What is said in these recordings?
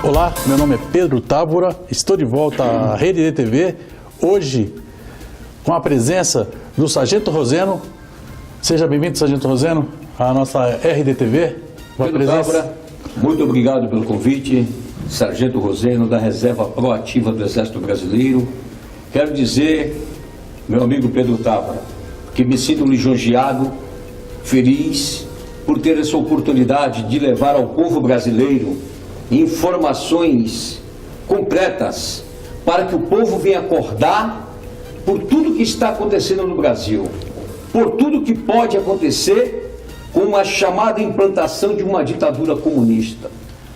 Olá, meu nome é Pedro Távora, estou de volta à Rede DTV, hoje com a presença do Sargento Roseno. Seja bem-vindo, Sargento Roseno, à nossa RDTV. Pedro Távora, muito obrigado pelo convite. Sargento Roseno, da Reserva Proativa do Exército Brasileiro. Quero dizer, meu amigo Pedro Távora, que me sinto lisonjeado, feliz por ter essa oportunidade de levar ao povo brasileiro informações concretas para que o povo venha acordar por tudo que está acontecendo no Brasil, por tudo que pode acontecer com a chamada implantação de uma ditadura comunista.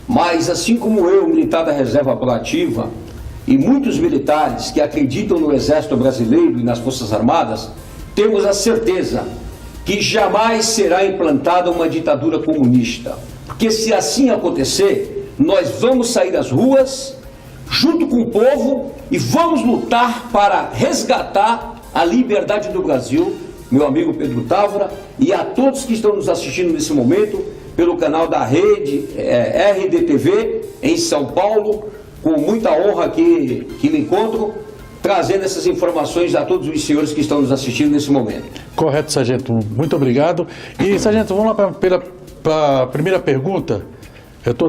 Mas assim como eu, militar da Reserva Proativa, e muitos militares que acreditam no Exército Brasileiro e nas Forças Armadas, temos a certeza que jamais será implantada uma ditadura comunista. Porque se assim acontecer, nós vamos sair às ruas, junto com o povo, e vamos lutar para resgatar a liberdade do Brasil, meu amigo Pedro Távora, e a todos que estão nos assistindo nesse momento, pelo canal da Rede RDTV, em São Paulo, com muita honra que me encontro, trazendo essas informações a todos os senhores que estão nos assistindo nesse momento. Correto, Sargento. Muito obrigado. E, Sargento, vamos lá para a primeira pergunta. Eu estou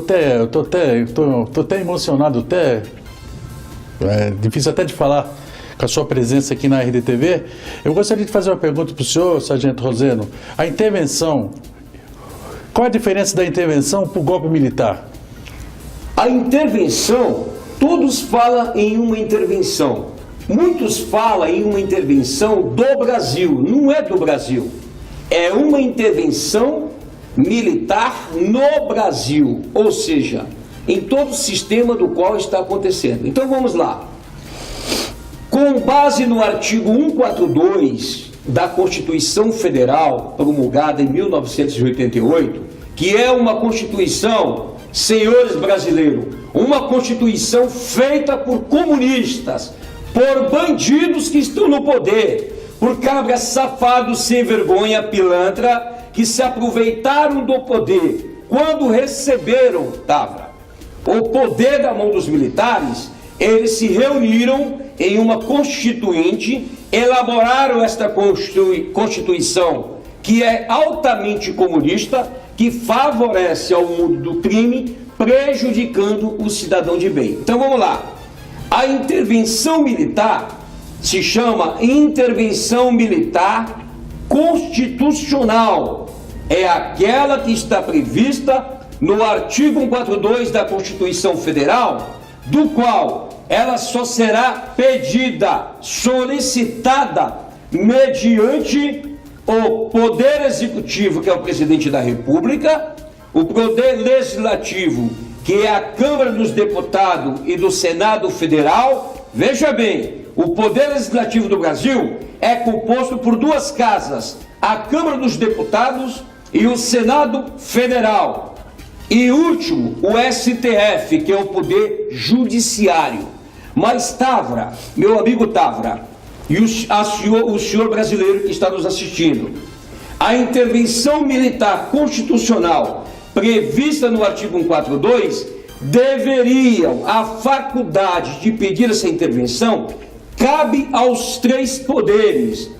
até emocionado, difícil até de falar com a sua presença aqui na RDTV. Eu gostaria de fazer uma pergunta para o senhor, Sargento Roseno. A intervenção, qual a diferença da intervenção para o golpe militar? A intervenção, todos falam em uma intervenção. Muitos falam em uma intervenção do Brasil. Não é do Brasil. É uma intervenção militar no Brasil, ou seja, em todo o sistema do qual está acontecendo. Então vamos lá. Com base no artigo 142 da Constituição Federal, promulgada em 1988, que é uma Constituição, senhores brasileiros, uma Constituição feita por comunistas, por bandidos que estão no poder, por cabras safados sem vergonha, pilantra, que se aproveitaram do poder quando receberam, Távora, o poder da mão dos militares. Eles se reuniram em uma constituinte, elaboraram esta Constituição, que é altamente comunista, que favorece ao mundo do crime, prejudicando o cidadão de bem. Então vamos lá. A intervenção militar se chama intervenção militar constitucional. É aquela que está prevista no artigo 142 da Constituição Federal, do qual ela só será pedida, solicitada, mediante o Poder Executivo, que é o Presidente da República, o Poder Legislativo, que é a Câmara dos Deputados e do Senado Federal. Veja bem, o Poder Legislativo do Brasil é composto por duas casas, a Câmara dos Deputados e o Senado Federal. E último, o STF, que é o Poder Judiciário. Mas Távora, meu amigo Távora, e o senhor brasileiro que está nos assistindo, a intervenção militar constitucional prevista no artigo 142, deveriam, a faculdade de pedir essa intervenção, cabe aos três poderes,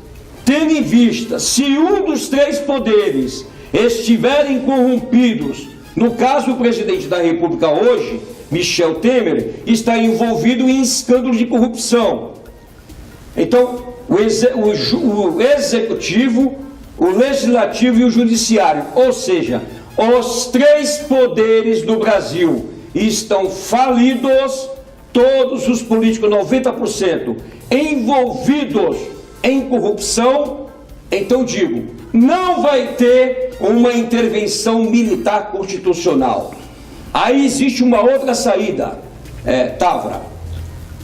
tendo em vista, se um dos três poderes estiverem corrompidos, no caso o presidente da República hoje, Michel Temer, está envolvido em escândalo de corrupção. Então, o Executivo, o Legislativo e o Judiciário, ou seja, os três poderes do Brasil estão falidos, todos os políticos, 90%, envolvidos em corrupção. Então digo, não vai ter uma intervenção militar constitucional. Aí existe uma outra saída, Távora.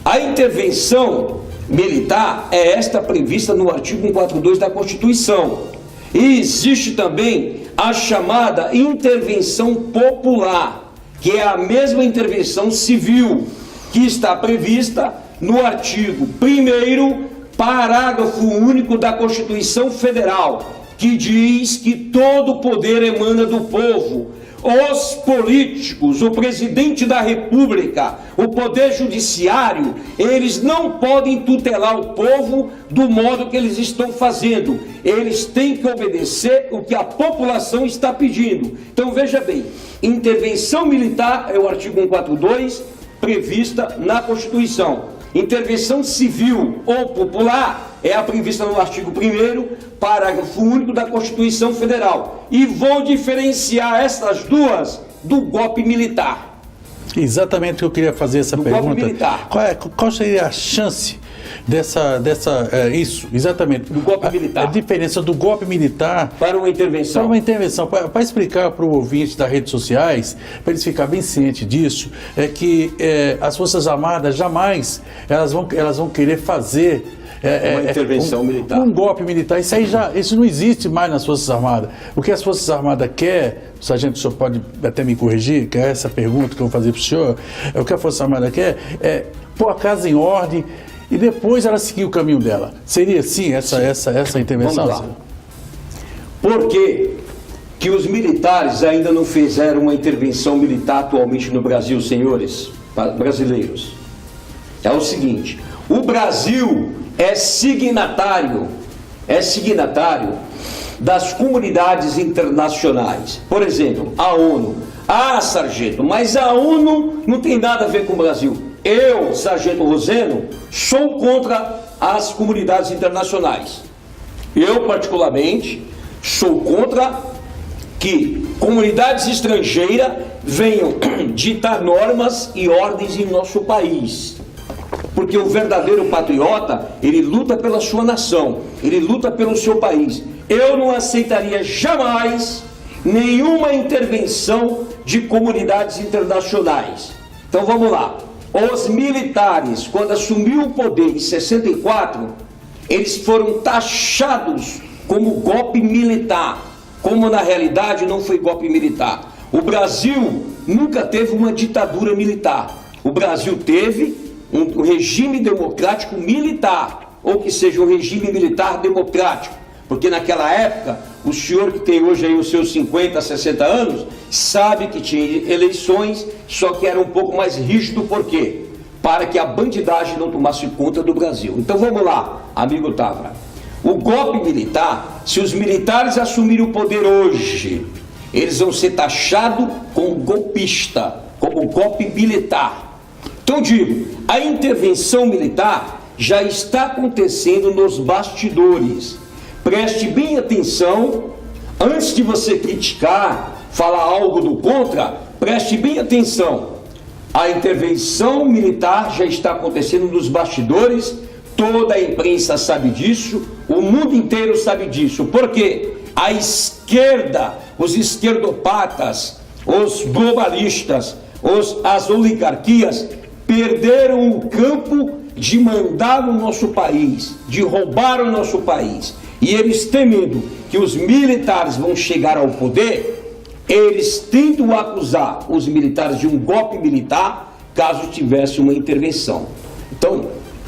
A intervenção militar é esta prevista no artigo 142 da Constituição. E existe também a chamada intervenção popular, que é a mesma intervenção civil, que está prevista no artigo 1º, parágrafo único da Constituição Federal, que diz que todo poder emana do povo. os políticos, o presidente da República, o poder judiciário, eles não podem tutelar o povo do modo que eles estão fazendo. Eles têm que obedecer o que a população está pedindo. Então veja bem, intervenção militar é o artigo 142 prevista na Constituição. Intervenção civil ou popular é a prevista no artigo 1º, parágrafo único da Constituição Federal. E vou diferenciar essas duas do golpe militar. Exatamente o que eu queria fazer essa pergunta. Golpe militar. Qual seria a chance isso, exatamente. Do golpe militar. A diferença do golpe militar para uma intervenção. Para uma intervenção. Para explicar para o ouvinte das redes sociais, para eles ficarem bem cientes disso, é que as Forças Armadas jamais elas vão querer fazer uma intervenção militar. Um golpe militar. Isso não existe mais nas Forças Armadas. O que as Forças Armadas querem, sargento, o senhor pode até me corrigir, que é essa pergunta que eu vou fazer para o senhor, o que a Força Armada quer é pôr a casa em ordem e depois ela seguir o caminho dela. Seria assim essa intervenção? Vamos lá. Por que os militares ainda não fizeram uma intervenção militar atualmente no Brasil, senhores brasileiros? É o seguinte, o Brasil é signatário das comunidades internacionais. Por exemplo, a ONU. Ah, sargento, mas a ONU não tem nada a ver com o Brasil. Eu, sargento Roseno, sou contra as comunidades internacionais. Eu, particularmente, sou contra que comunidades estrangeiras venham ditar normas e ordens em nosso país. Porque o verdadeiro patriota, ele luta pela sua nação, ele luta pelo seu país. Eu não aceitaria jamais nenhuma intervenção de comunidades internacionais. Então vamos lá. Os militares, quando assumiu o poder em 64, eles foram taxados como golpe militar, como na realidade não foi golpe militar. O Brasil nunca teve uma ditadura militar. O Brasil teve um regime democrático militar, ou que seja um regime militar democrático, porque naquela época, o senhor que tem hoje aí os seus 50, 60 anos, sabe que tinha eleições, só que era um pouco mais rígido, por quê? Para que a bandidagem não tomasse conta do Brasil. Então vamos lá, amigo Távora. O golpe militar, se os militares assumirem o poder hoje, eles vão ser taxados como golpista, como golpe militar. Então digo, a intervenção militar já está acontecendo nos bastidores. Preste bem atenção, antes de você criticar, falar algo do contra, preste bem atenção. A intervenção militar já está acontecendo nos bastidores, toda a imprensa sabe disso, o mundo inteiro sabe disso. Por quê? A esquerda, os esquerdopatas, os globalistas, as oligarquias perderam o campo de mandar no nosso país, de roubar o nosso país. E eles temendo que os militares vão chegar ao poder, eles tentam acusar os militares de um golpe militar, caso tivesse uma intervenção. Então,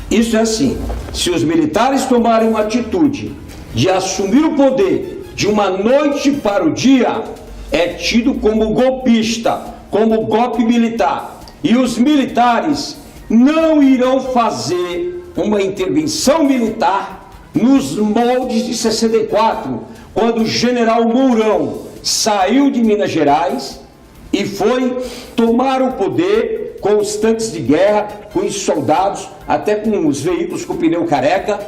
isso é assim, se os militares tomarem uma atitude de assumir o poder de uma noite para o dia, é tido como golpista, como golpe militar. E os militares não irão fazer uma intervenção militar nos moldes de 64, quando o general Mourão saiu de Minas Gerais e foi tomar o poder com os tanques de guerra, com os soldados, até com os veículos com pneu careca,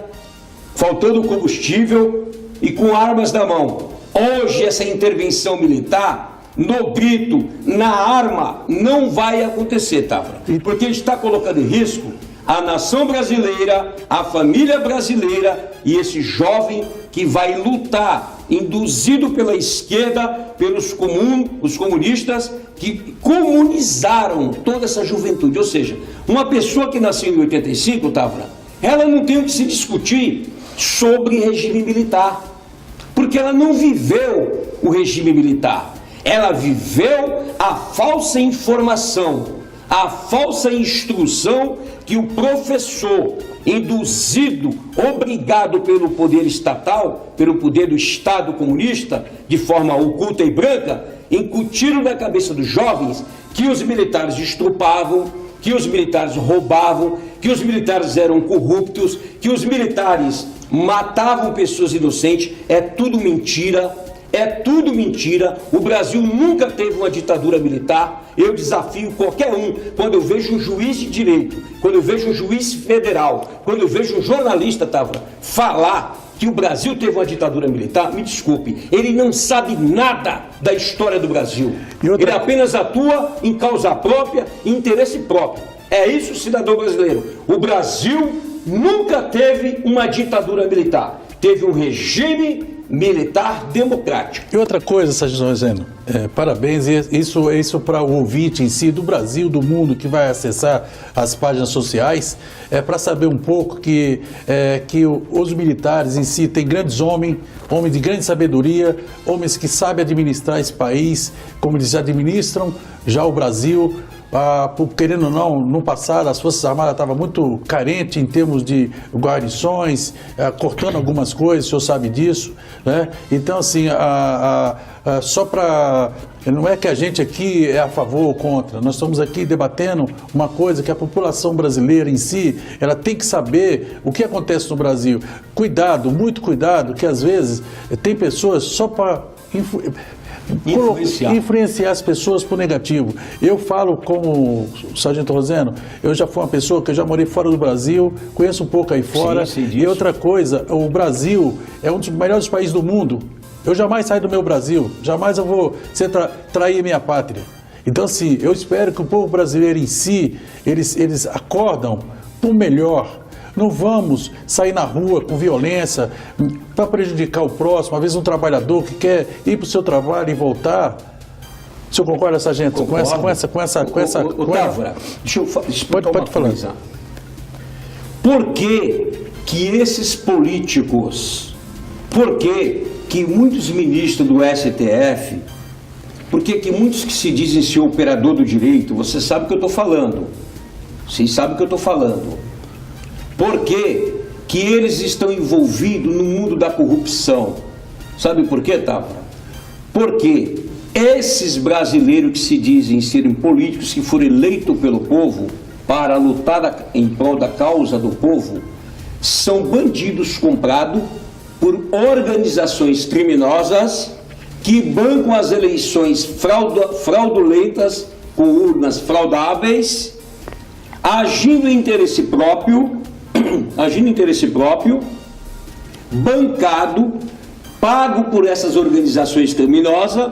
faltando combustível e com armas na mão. Hoje essa intervenção militar, no grito, na arma, não vai acontecer, Távora, porque está colocando em risco a nação brasileira, a família brasileira e esse jovem que vai lutar, induzido pela esquerda, pelos os comunistas que comunizaram toda essa juventude. Ou seja, uma pessoa que nasceu em 85, Távora, ela não tem o que se discutir sobre regime militar, porque ela não viveu o regime militar. Ela viveu a falsa informação, a falsa instrução que o professor, induzido, obrigado pelo poder estatal, pelo poder do Estado comunista, de forma oculta e branca, incutiram na cabeça dos jovens que os militares estrupavam, que os militares roubavam, que os militares eram corruptos, que os militares matavam pessoas inocentes. É tudo mentira. É tudo mentira. O Brasil nunca teve uma ditadura militar. Eu desafio qualquer um, quando eu vejo um juiz de direito, quando eu vejo um juiz federal, quando eu vejo um jornalista, falar que o Brasil teve uma ditadura militar, me desculpe, ele não sabe nada da história do Brasil. Ele apenas atua em causa própria, em interesse próprio. É isso, cidadão brasileiro. O Brasil nunca teve uma ditadura militar. Teve um regime militar democrático. E outra coisa, Sargento Roseno, parabéns, isso para o ouvinte em si, do Brasil, do mundo, que vai acessar as páginas sociais, para saber um pouco que os militares em si têm grandes homens de grande sabedoria, homens que sabem administrar esse país, como eles administram já o Brasil. Querendo ou não, no passado as Forças Armadas estavam muito carentes em termos de guarnições, cortando algumas coisas, o senhor sabe disso, né? Então, assim, só para... Não é que a gente aqui é a favor ou contra, nós estamos aqui debatendo uma coisa que a população brasileira em si, ela tem que saber o que acontece no Brasil. Cuidado, muito cuidado, que às vezes tem pessoas só para... influenciar as pessoas por negativo. Eu falo como Sargento Roseno, eu já fui uma pessoa que eu já morei fora do Brasil, conheço um pouco aí fora. Sim, e outra coisa, o Brasil é um dos melhores países do mundo. Eu jamais saio do meu Brasil, jamais eu vou trair minha pátria. Então, assim, eu espero que o povo brasileiro em si, eles acordam para o melhor. Não vamos sair na rua com violência para prejudicar o próximo. Às vezes um trabalhador que quer ir para o seu trabalho e voltar. O senhor concorda, sargento? Concordo. Com essa... Távora, deixa eu explicar pode falar. Coisa. Por que esses políticos, por que muitos ministros do STF, por que muitos que se dizem ser operador do direito, você sabe o que eu estou falando. Vocês sabem o que eu estou falando. Por que eles estão envolvidos no mundo da corrupção? Sabe por quê, Távora? Porque esses brasileiros que se dizem serem políticos, que foram eleitos pelo povo para lutar em prol da causa do povo, são bandidos comprados por organizações criminosas que bancam as eleições fraudulentas com urnas fraudáveis, agindo em interesse próprio, bancado, pago por essas organizações criminosas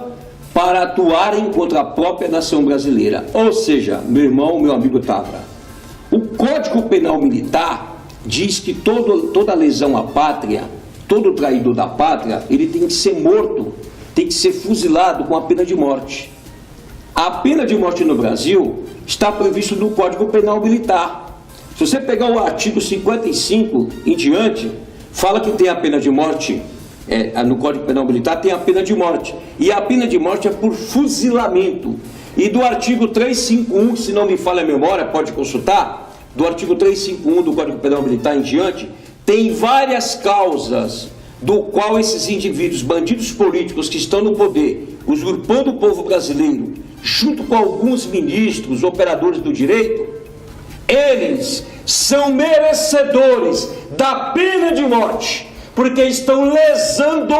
para atuarem contra a própria nação brasileira. Ou seja, meu irmão, meu amigo Távora, o Código Penal Militar diz que toda lesão à pátria, todo traidor da pátria, ele tem que ser morto, tem que ser fuzilado com a pena de morte. A pena de morte no Brasil está previsto no Código Penal Militar. Se você pegar o artigo 55 em diante, fala que tem a pena de morte, no Código Penal Militar tem a pena de morte. E a pena de morte é por fuzilamento. E do artigo 351, se não me falha a memória, pode consultar, do artigo 351 do Código Penal Militar em diante, tem várias causas do qual esses indivíduos, bandidos políticos que estão no poder, usurpando o povo brasileiro, junto com alguns ministros, operadores do direito, eles são merecedores da pena de morte, porque estão lesando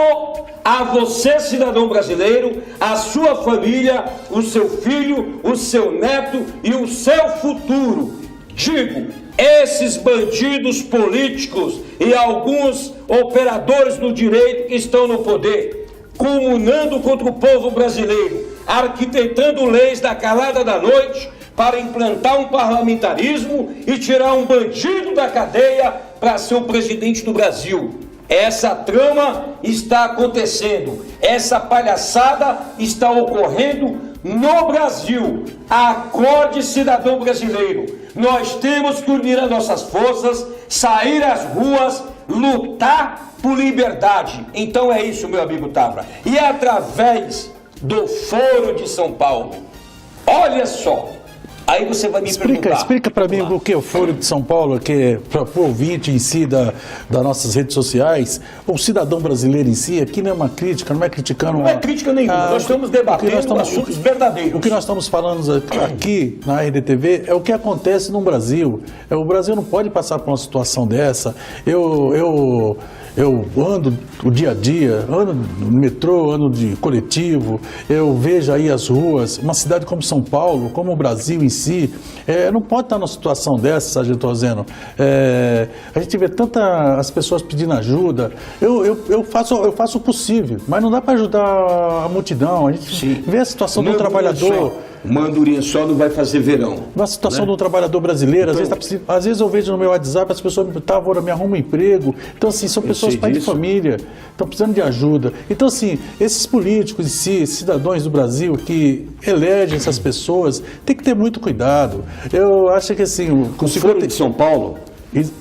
a você, cidadão brasileiro, a sua família, o seu filho, o seu neto e o seu futuro. Digo, esses bandidos políticos e alguns operadores do direito que estão no poder, comunando contra o povo brasileiro, arquitetando leis da calada da noite, para implantar um parlamentarismo e tirar um bandido da cadeia para ser o presidente do Brasil. Essa trama está acontecendo, essa palhaçada está ocorrendo no Brasil. Acorde, cidadão brasileiro, nós temos que unir as nossas forças, sair às ruas, lutar por liberdade. Então é isso, meu amigo Távora. E através do Foro de São Paulo, olha só, a Aí você vai me perguntar. Explica para mim o que é o Foro de São Paulo, que é para o ouvinte em si das nossas redes sociais, o cidadão brasileiro em si, aqui não é uma crítica, não é criticando... Não é crítica nenhuma, nós estamos debatendo assuntos verdadeiros. O que nós estamos falando aqui na RDTV é o que acontece no Brasil. O Brasil não pode passar por uma situação dessa. Eu ando o dia a dia, ando no metrô, ando de coletivo, eu vejo aí as ruas, uma cidade como São Paulo, como o Brasil em si, não pode estar numa situação dessa, Sargento Roseno. A gente vê as pessoas pedindo ajuda, eu faço o possível, mas não dá para ajudar a multidão. A gente vê a situação do trabalhador. Uma andorinha só não vai fazer verão. A situação do trabalhador brasileiro, então, às vezes eu vejo no meu WhatsApp as pessoas me arrumam um emprego. Então, assim, são pessoas pais de família, estão precisando de ajuda. Então, assim, esses políticos em si, esses cidadãos do Brasil que elegem essas pessoas, tem que ter muito cuidado. Eu acho que, assim... O Foro de São Paulo...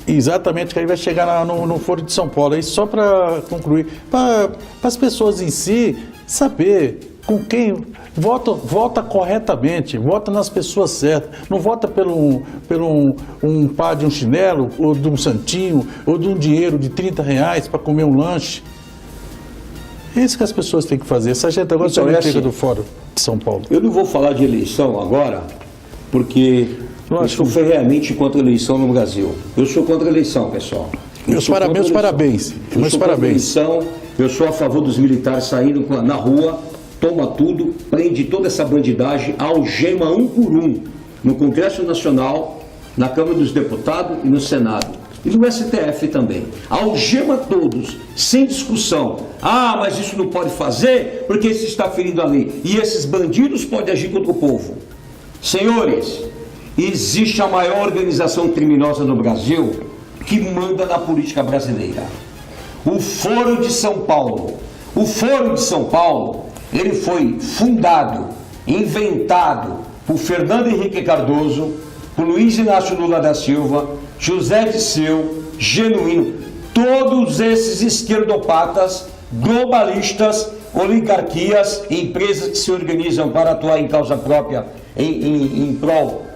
Exatamente, que aí vai chegar no Foro de São Paulo. Aí só para concluir, para as pessoas em si saber com quem vota corretamente, vota nas pessoas certas, não vota pelo um par de um chinelo, ou de um santinho, ou de um dinheiro de R$30 para comer um lanche. É isso que as pessoas têm que fazer. Sargento, agora você me chega do Fórum de São Paulo. Eu não vou falar de eleição agora, porque eu sou ferreamente contra a eleição no Brasil. Eu sou contra a eleição, pessoal. Meus parabéns. Eu sou a favor dos militares saindo na rua, toma tudo, prende toda essa bandidagem, algema um por um, no Congresso Nacional, na Câmara dos Deputados e no Senado. E no STF também. Algema todos, sem discussão. Ah, mas isso não pode fazer porque isso está ferindo a lei. E esses bandidos podem agir contra o povo. Senhores, existe a maior organização criminosa no Brasil que manda na política brasileira. O Foro de São Paulo. O Foro de São Paulo, ele foi fundado, inventado por Fernando Henrique Cardoso, por Luiz Inácio Lula da Silva, José Disseu, Genuíno, todos esses esquerdopatas, globalistas, oligarquias, empresas que se organizam para atuar em causa própria, em prol,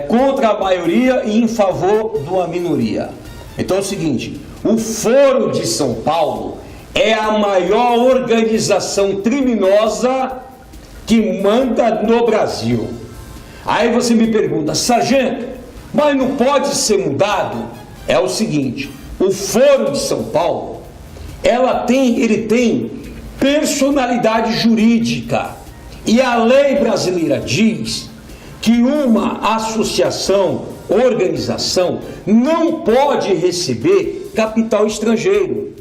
contra a maioria e em favor de uma minoria. Então é o seguinte, o Foro de São Paulo é a maior organização criminosa que manda no Brasil. Aí você me pergunta, sargento, mas não pode ser mudado? É o seguinte, o Foro de São Paulo, ele tem personalidade jurídica. E a lei brasileira diz que uma associação, organização, não pode receber capital estrangeiro.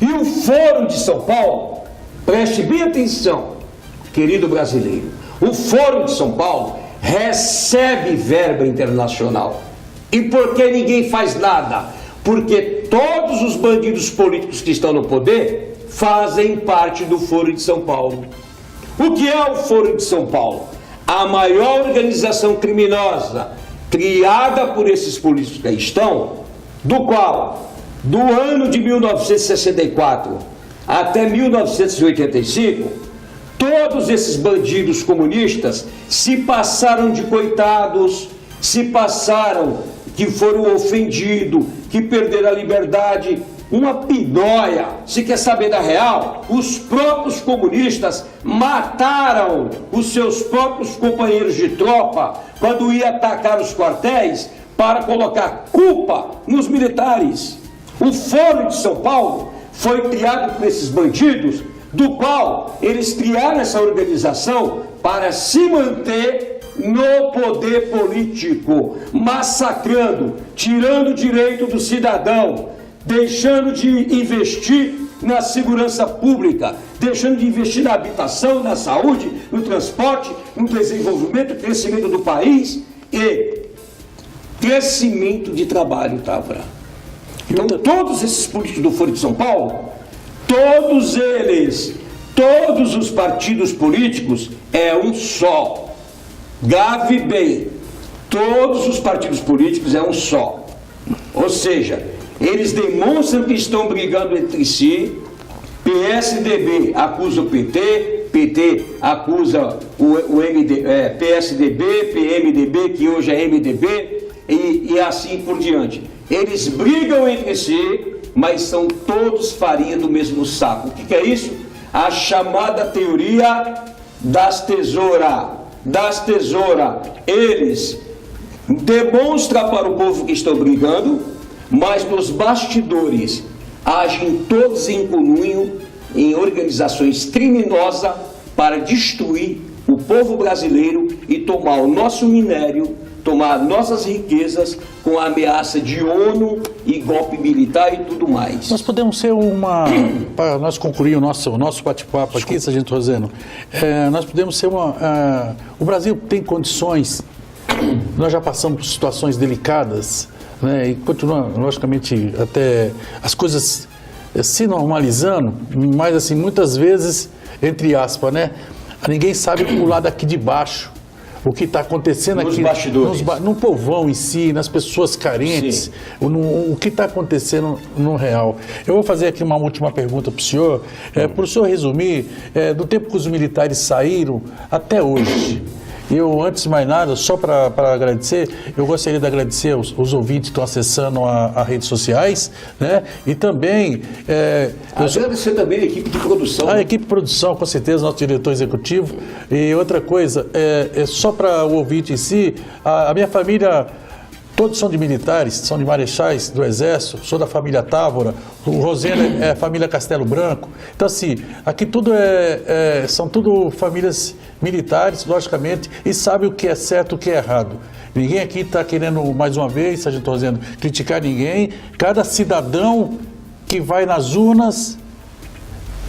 E o Foro de São Paulo, preste bem atenção, querido brasileiro, o Foro de São Paulo recebe verba internacional. E por que ninguém faz nada? Porque todos os bandidos políticos que estão no poder fazem parte do Foro de São Paulo. O que é o Foro de São Paulo? A maior organização criminosa criada por esses políticos que aí estão, do qual, do ano de 1964 até 1985, todos esses bandidos comunistas se passaram de coitados, que foram ofendidos, que perderam a liberdade. Uma pinóia. Se quer saber da real, os próprios comunistas mataram os seus próprios companheiros de tropa quando ia atacar os quartéis para colocar culpa nos militares. O Foro de São Paulo foi criado por esses bandidos, do qual eles criaram essa organização para se manter no poder político, massacrando, tirando o direito do cidadão, deixando de investir na segurança pública, deixando de investir na habitação, na saúde, no transporte, no desenvolvimento, crescimento do país e crescimento de trabalho, Távora. Então, todos esses políticos do Foro de São Paulo, todos eles, todos os partidos políticos é um só. Grave bem, todos os partidos políticos é um só. Ou seja, eles demonstram que estão brigando entre si. PSDB acusa o PT, PT acusa o PSDB, PMDB, que hoje é MDB, e assim por diante. Eles brigam entre si, mas são todos farinha do mesmo saco. O que é isso? A chamada teoria das tesouras. Eles demonstram para o povo que estão brigando, mas nos bastidores agem todos em conluio, em organizações criminosas, para destruir o povo brasileiro e tomar o nosso minério, tomar nossas riquezas, com a ameaça de ONU e golpe militar e tudo mais. Nós podemos ser para nós concluir o nosso bate-papo aqui, Sargento Roseno, nós podemos ser o Brasil tem condições, nós já passamos por situações delicadas, né, e continua, logicamente, até as coisas se normalizando, mas assim, muitas vezes, entre aspas, né, ninguém sabe o lado aqui de baixo, o que está acontecendo nos aqui bastidores, no povão em si, nas pessoas carentes, o que está acontecendo no real. Eu vou fazer aqui uma última pergunta para o senhor, para o senhor resumir, do tempo que os militares saíram até hoje. Eu, antes de mais nada, só para agradecer, eu gostaria de agradecer os ouvintes que estão acessando as redes sociais, né? E também... agradecer também a equipe de produção. A equipe de produção, com certeza, nosso diretor executivo. E outra coisa, só para o ouvinte em si, a minha família... Todos são de militares, são de marechais do Exército, sou da família Távora, o Roseno é a família Castelo Branco. Então, assim, aqui tudo são tudo famílias militares, logicamente, e sabe o que é certo e o que é errado. Ninguém aqui está querendo, mais uma vez, Sargento Roseno, criticar ninguém. Cada cidadão que vai nas urnas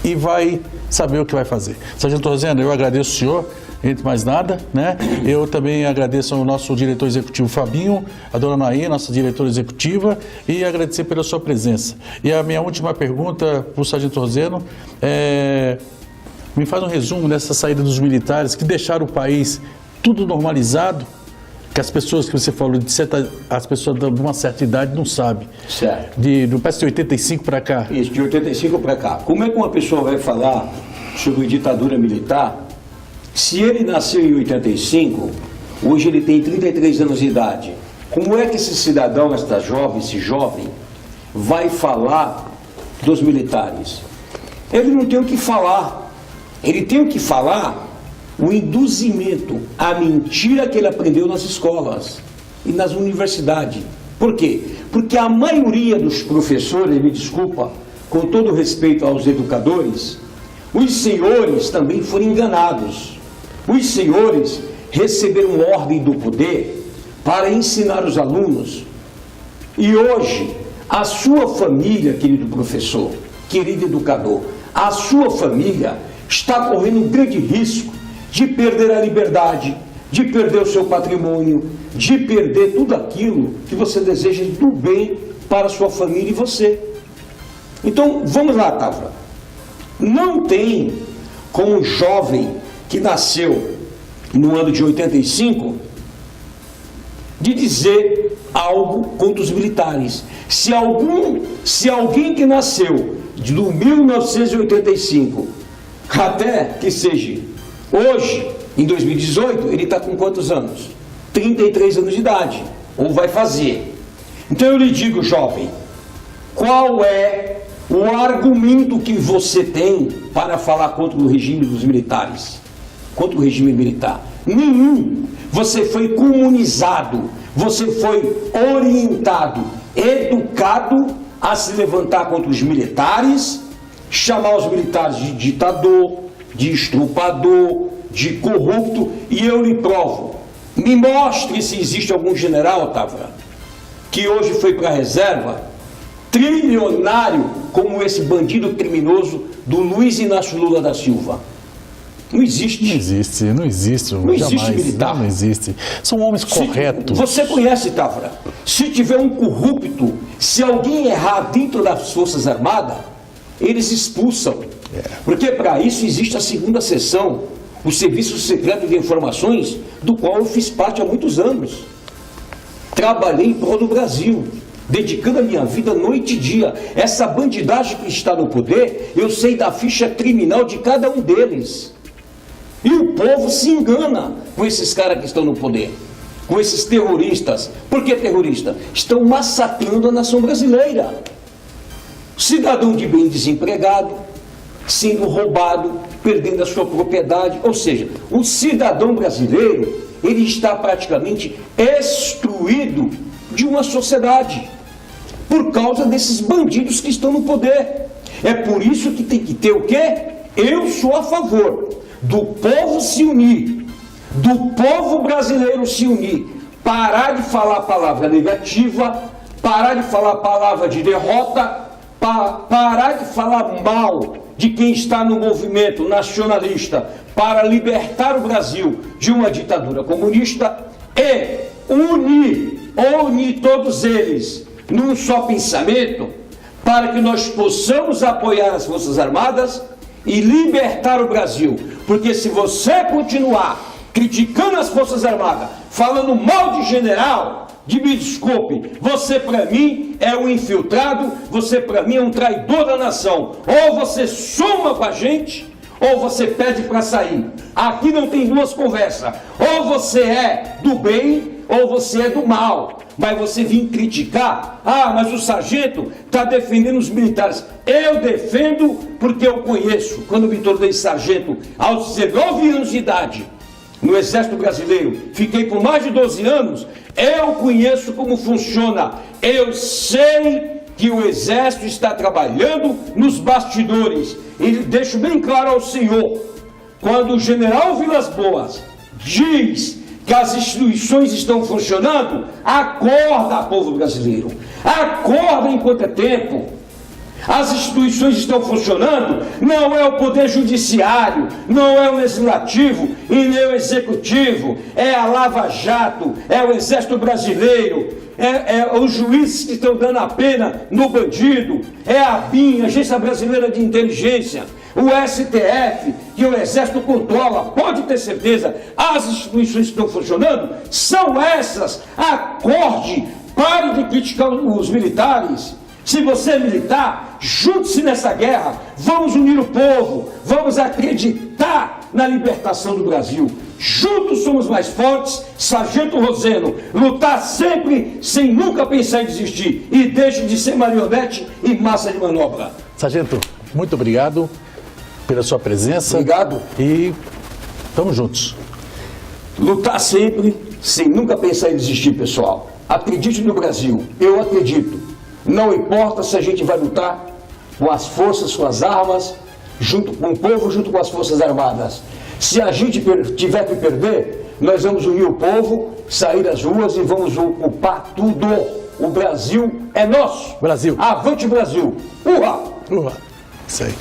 e vai saber o que vai fazer. Sargento Roseno, eu agradeço o senhor. Entre mais nada, né? Eu também agradeço ao nosso diretor executivo Fabinho, a dona Naí, nossa diretora executiva, e agradecer pela sua presença. E a minha última pergunta para o Sargento Roseno me faz um resumo dessa saída dos militares que deixaram o país tudo normalizado, que as pessoas que você falou, as pessoas de uma certa idade não sabem. Certo. Parece de 85 para cá. Isso, de 85 para cá. Como é que uma pessoa vai falar sobre ditadura militar? Se ele nasceu em 85, hoje ele tem 33 anos de idade. Como é que esse cidadão, esse jovem, vai falar dos militares? Ele não tem o que falar. Ele tem o que falar o induzimento, a mentira que ele aprendeu nas escolas e nas universidades. Por quê? Porque a maioria dos professores, me desculpa, com todo respeito aos educadores, os senhores também foram enganados. Os senhores receberam ordem do poder para ensinar os alunos. E hoje, a sua família, querido professor, querido educador, a sua família está correndo um grande risco de perder a liberdade, de perder o seu patrimônio, de perder tudo aquilo que você deseja do bem para a sua família e você. Então, vamos lá, Távora. Não tem como jovem que nasceu no ano de 85, de dizer algo contra os militares. Se alguém que nasceu do 1985 até que seja hoje, em 2018, ele está com quantos anos? 33 anos de idade, ou vai fazer. Então eu lhe digo, jovem, qual é o argumento que você tem para falar contra o regime dos militares? Contra o regime militar? Nenhum. Você foi comunizado, você foi orientado, educado a se levantar contra os militares, chamar os militares de ditador, de estrupador, de corrupto, e eu lhe provo. Me mostre se existe algum general, Távora, que hoje foi para a reserva, trilionário como esse bandido criminoso do Luiz Inácio Lula da Silva. Não existe. Não existe. Não existe militar. Não existe. São homens corretos. Você conhece, Távora? Se tiver um corrupto, se alguém errar dentro das Forças Armadas, eles expulsam. Porque para isso existe a segunda seção, o Serviço Secreto de Informações, do qual eu fiz parte há muitos anos. Trabalhei em prol do Brasil, dedicando a minha vida noite e dia. Essa bandidagem que está no poder, eu sei da ficha criminal de cada um deles. E o povo se engana com esses caras que estão no poder, com esses terroristas. Por que terrorista? Estão massacrando a nação brasileira. Cidadão de bem desempregado, sendo roubado, perdendo a sua propriedade. Ou seja, o cidadão brasileiro, ele está praticamente excluído de uma sociedade por causa desses bandidos que estão no poder. É por isso que tem que ter o quê? Eu sou a favor do povo se unir, do povo brasileiro se unir, parar de falar a palavra negativa, parar de falar a palavra de derrota, parar de falar mal de quem está no movimento nacionalista para libertar o Brasil de uma ditadura comunista e unir todos eles num só pensamento para que nós possamos apoiar as Forças Armadas e libertar o Brasil. Porque se você continuar criticando as Forças Armadas, falando mal de general, me desculpe, você para mim é um infiltrado, você para mim é um traidor da nação. Ou você soma com a gente, ou você pede para sair. Aqui não tem duas conversas. Ou você é do bem, ou você é do mal. Mas você vir criticar, mas o sargento está defendendo os militares. Eu defendo porque eu conheço. Quando me tornei sargento aos 19 anos de idade, no Exército Brasileiro, fiquei por mais de 12 anos, eu conheço como funciona. Eu sei que o Exército está trabalhando nos bastidores. E deixo bem claro ao senhor, quando o general Vilas Boas diz que as instituições estão funcionando, acorda, povo brasileiro. Acorda enquanto é tempo. As instituições estão funcionando, não é o Poder Judiciário, não é o Legislativo e nem o Executivo, é a Lava Jato, é o Exército Brasileiro, é os juízes que estão dando a pena no bandido, é a BIM, Agência Brasileira de Inteligência, o STF, que o Exército controla, pode ter certeza, as instituições que estão funcionando são essas. Acorde, pare de criticar os militares. Se você é militar, junte-se nessa guerra, vamos unir o povo, vamos acreditar na libertação do Brasil. Juntos somos mais fortes. Sargento Roseno, lutar sempre sem nunca pensar em desistir e deixe de ser marionete e massa de manobra. Sargento, muito obrigado pela sua presença. Obrigado. E estamos juntos. Lutar sempre sem nunca pensar em desistir, pessoal. Acredite no Brasil, eu acredito. Não importa se a gente vai lutar com as forças, com as armas, junto com o povo, junto com as Forças Armadas. Se a gente tiver que perder, nós vamos unir o povo, sair às ruas e vamos ocupar tudo. O Brasil é nosso. Brasil. Avante Brasil. Urra! Urra! Isso aí.